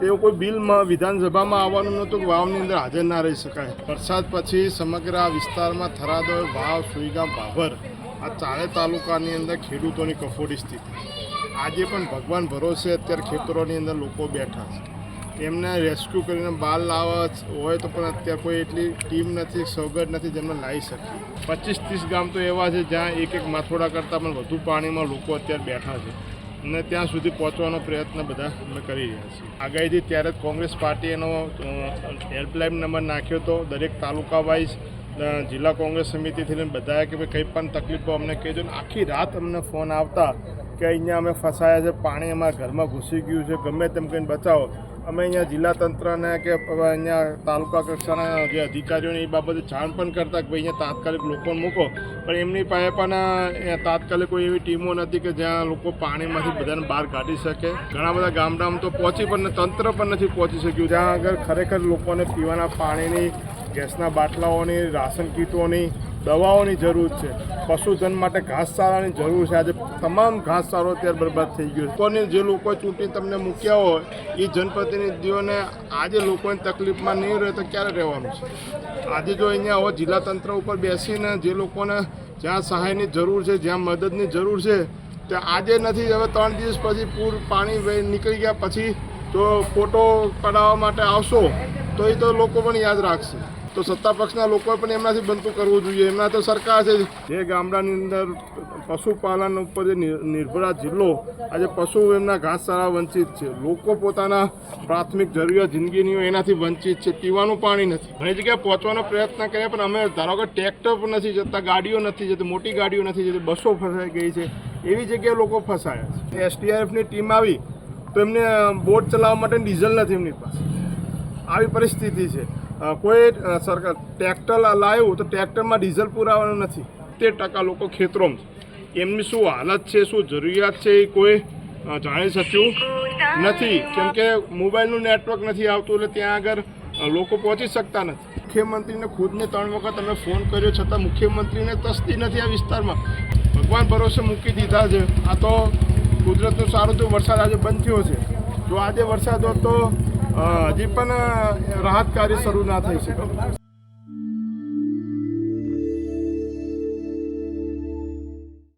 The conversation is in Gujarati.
એવું કોઈ બિલમાં વિધાનસભામાં આવવાનું નહોતું કે વાવની અંદર હાજર ના રહી શકાય। વરસાદ પછી સમગ્ર આ વિસ્તારમાં થરાદ, વાવ, સુઈગામ, ભાભર આ ચારે તાલુકાની અંદર ખેડૂતોની કફોડી સ્થિતિ। આજે પણ ભગવાન ભરોસે અત્યારે ખેતરોની અંદર લોકો બેઠા છે। એમને રેસ્ક્યુ કરીને બહાર લાવવા હોય તો પણ અત્યારે કોઈ એટલી ટીમ નથી, સવગડ નથી જેમને લાવી શકે। 25-30 ગામ તો એવા છે જ્યાં એક માથોડા કરતાં પણ વધુ પાણીમાં લોકો અત્યારે બેઠા છે અને ત્યાં સુધી પહોંચવાનો પ્રયત્ન બધા અમે કરી રહ્યા છીએ। આગાહીથી ત્યારે જ કોંગ્રેસ પાર્ટી એનો હેલ્પલાઇન નંબર નાખ્યો હતો દરેક તાલુકા વાઇઝ જિલ્લા કોંગ્રેસ સમિતિથી લઈને બધાએ કે ભાઈ કંઈ પણ તકલીફો અમને કહેજો। આખી રાત અમને ફોન આવતા કે અહીંયા અમે ફસાયા છે, પાણી અમારા ઘરમાં ઘૂસી ગયું છે, ગમે તેમ કંઈ બચાવો। અમે અહીંયા જિલ્લા તંત્રને કે અહીંયા તાલુકા કક્ષાના જે અધિકારીઓને એ બાબતે જાણ પણ કરતા કે ભાઈ અહીંયા તાત્કાલિક લોકોને મૂકો, પણ એમની પાસે પણ તાત્કાલિક કોઈ એવી ટીમો નથી કે જ્યાં લોકો પાણીમાંથી બધાને બહાર કાઢી શકે। ઘણા બધા ગામડામાં તો પહોંચી પણ તંત્ર પણ નથી પહોંચી શક્યું, જ્યાં આગળ ખરેખર લોકોને પીવાના પાણીની, ગેસના બાટલાઓની, રાશન કીટોની, દવાઓની જરૂર છે। પશુધન માટે ઘાસચારાની જરૂર છે। આજે તમામ ઘાસચારો અત્યારે બરબાદ થઈ ગયો છે। લોકોને જે લોકોએ ચૂંટી તમને મૂક્યા હોય એ જનપ્રતિનિધિઓને આજે લોકોની તકલીફમાં નહીં રહે તો ક્યારે રહેવાનું છે? આજે જો અહીંયા હવે જિલ્લા તંત્ર ઉપર બેસીને જે લોકોને જ્યાં સહાયની જરૂર છે, જ્યાં મદદની જરૂર છે ત્યાં આજે નથી, હવે 3 દિવસ પછી પૂર પાણી નીકળી ગયા પછી તો ફોટો કઢાવવા માટે આવશો તો એ તો લોકો પણ યાદ રાખશે। તો સત્તા પક્ષના લોકોએ પણ એમનાથી બનતું કરવું જોઈએ। એમના તો સરકાર છે જે ગામડાની અંદર પશુપાલન ઉપર જે નિર્ભર જિલ્લો આજે પશુ એમના ઘાસચારા વંચિત છે। લોકો પોતાના પ્રાથમિક જરૂરિયાત જિંદગીની એનાથી વંચિત છે। પીવાનું પાણી નથી, ઘણી જગ્યાએ પહોંચવાનો પ્રયત્ન કર્યા પણ અમે ધારો કે ટ્રેક્ટર પણ નથી જતા, ગાડીઓ નથી જતી, મોટી ગાડીઓ નથી જતી, બસો ફસાઈ ગઈ છે, એવી જગ્યાએ લોકો ફસાયા છે। SDRFની ટીમ આવી તો એમને બોટ ચલાવવા માટે ડીઝલ નથી એમની પાસે, આવી પરિસ્થિતિ છે। કોઈ સરકાર ટ્રેક્ટર લાવ્યું તો ટ્રેક્ટરમાં ડીઝલ પુરાવાનું નથી। 70% લોકો ખેતરોમાં છે, એમની શું હાલત છે, શું જરૂરિયાત છે એ કોઈ જાણી શક્યું નથી, કેમ કે મોબાઈલનું નેટવર્ક નથી આવતું, એટલે ત્યાં આગળ લોકો પહોંચી શકતા નથી। મુખ્યમંત્રીને ખુદને 3 વખત અમે ફોન કર્યો છતાં મુખ્યમંત્રીને તસ્તી નથી આ વિસ્તારમાં। ભગવાન ભરોસે મૂકી દીધા છે। આ તો કુદરતનું સારું તો વરસાદ આજે બંધ થયો છે, જો આજે વરસાદ હોત તો હજી પણ રાહત કાર્ય શરૂ ના થઈ શકે।